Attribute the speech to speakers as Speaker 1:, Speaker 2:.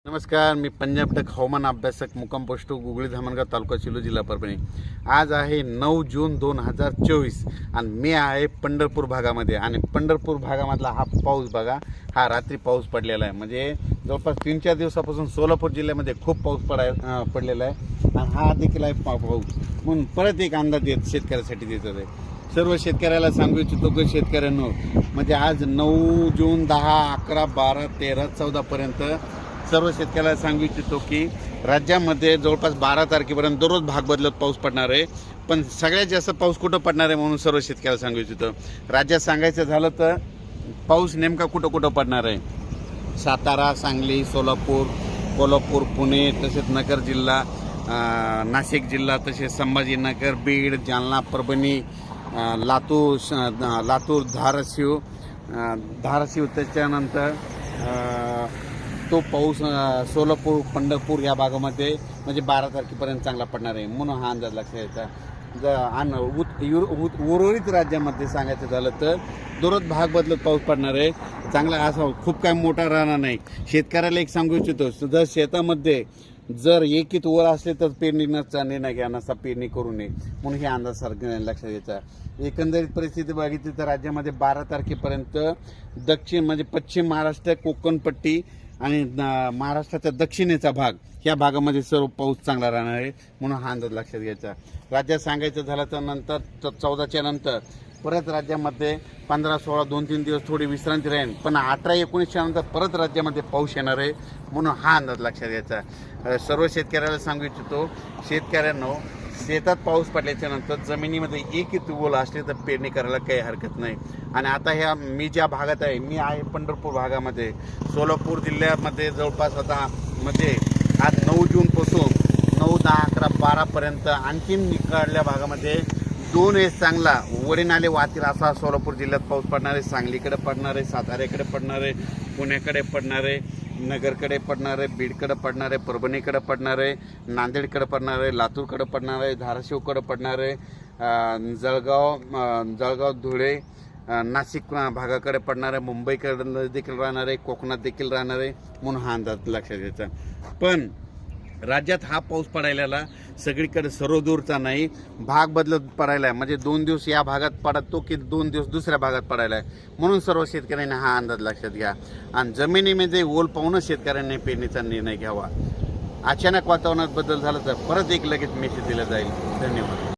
Speaker 1: नमस्कार, मी पंजाब टक हवामान अभ्यासक मुक्काम पोस्ट गुगळी धामणगाव तालुका सिल्लोड जिल्हा परभणी। आज आहे 9 जून 2024 आणि मी आहे पंढरपूर भागामध्ये आणि पंढरपूर भागामधला हा पाऊस बघा, हा रात्री पाऊस पडलेला आहे। म्हणजे जवळपास 3-4 दिवसापासून सोलापूर जिल्ह्यामध्ये खूप पाऊस पडलेला आहे आणि हा देखील आहे पाऊस। म्हणून परत एक अंदाज शेतकऱ्यासाठी देत आहे। सर्व शेतकऱ्याला सांगू इच्छितो की शेतकऱ्यांनो, म्हणजे आज 9 जून 10, 11, 12, 13, 14 पर्यंत सर्व शेतकऱ्याला सांगू इच्छितो की राज्यामध्ये जवळपास 12 तारखेपर्यंत दररोज भाग बदलत पाऊस पडणार आहे। पण सगळ्यात जास्त पाऊस कुठं पडणार आहे म्हणून सर्व शेतकऱ्याला सांगू इच्छितो। राज्यात सांगायचं झालं तर पाऊस नेमका कुठं कुठं पडणार आहे, सातारा, सांगली, सोलापूर, कोल्हापूर, पुणे, तसेच नगर जिल्हा, नाशिक जिल्हा, तसेच संभाजीनगर, बीड, जालना, परभणी, लातूर, धाराशिव, त्याच्यानंतर तो पाऊस सोलापूर, पंढरपूर या भागामध्ये म्हणजे 12 तारखेपर्यंत चांगला पडणार आहे म्हणून हा अंदाज लक्षात घ्यायचा। उर्वरित राज्यामध्ये सांगायचं झालं तर दररोज भाग बदलत पाऊस पडणार आहे। चांगला असा खूप काय मोठा राहणार नाही। शेतकऱ्याला एक सांगू इच्छितो, जर शेतामध्ये जर एकीत वर असले तर पेरणीचा निर्णय घ्या, नसा पेरणी करू नये म्हणून हे अंदाज सारखं लक्षात घ्यायचा। एकंदरीत परिस्थिती बघितली तर राज्यामध्ये 12 तारखेपर्यंत दक्षिण म्हणजे पश्चिम महाराष्ट्र, कोकणपट्टी आणि महाराष्ट्राच्या दक्षिणेचा भाग या भागामध्ये सर्व पाऊस चांगला राहणार आहे म्हणून हा अंदाज लक्षात घ्यायचा। राज्यात सांगायचं झालं तर नंतर 14च्या नंतर परत राज्यामध्ये 15, 16, 2-3 दिवस थोडी विश्रांती राहील, पण 18, 19च्या नंतर परत राज्यामध्ये पाऊस येणार आहे म्हणून हा अंदाज लक्षात घ्यायचा। सर्व शेतकऱ्याला सांगू इच्छितो, शेतकऱ्यांनो, शेतात पाऊस पडल्याच्या नंतर जमिनीमध्ये एक ओल असले तर पेरणी करायला काही हरकत नाही। आणि आता मी ज्या भागात आहे, मी आहे पंढरपूर भागामध्ये, सोलापूर जिल्ह्यामध्ये जवळपास आता म्हणजे आज 9 जूनपासून 9, 10, 11, 12 पर्यंत आणखीन निकडल्या भागामध्ये 2 वेळेस चांगला वडे नाले वाहतील असा सोलापूर जिल्ह्यात पाऊस पडणार आहे। सांगलीकडे पडणार आहे, साताऱ्याकडे पडणार आहे, पुण्याकडे पडणार आहे, नगरकडे पडणार आहे, बीडकडे पडणार आहे, परभणीकडे पडणार आहे, नांदेडकडे पडणार आहे, लातूरकडे पडणार आहे, धाराशिवकडे पडणार आहे, जळगाव, धुळे, नाशिक भागाकडे पडणार आहे, मुंबईकडे देखील राहणार आहे, कोकणात देखील राहणार आहे म्हणून हा अंदाज लक्षात घ्यायचा। पण राज्यात हा पाऊस पडायला सगळीकडे सर्वदूरचा नाही, भाग बदलत पडायला आहे। म्हणजे 2 दिवस या भागात पडतो की 2 दिवस दुसऱ्या भागात पडायला आहे म्हणून सर्व शेतकऱ्यांनी हा अंदाज लक्षात घ्या आणि जमिनीमध्ये ओल पाहूनच शेतकऱ्यांनी पेरणीचा निर्णय घ्यावा। अचानक वातावरणात बदल झाला तर परत एक लगेच मेसेज दिला जाईल। धन्यवाद।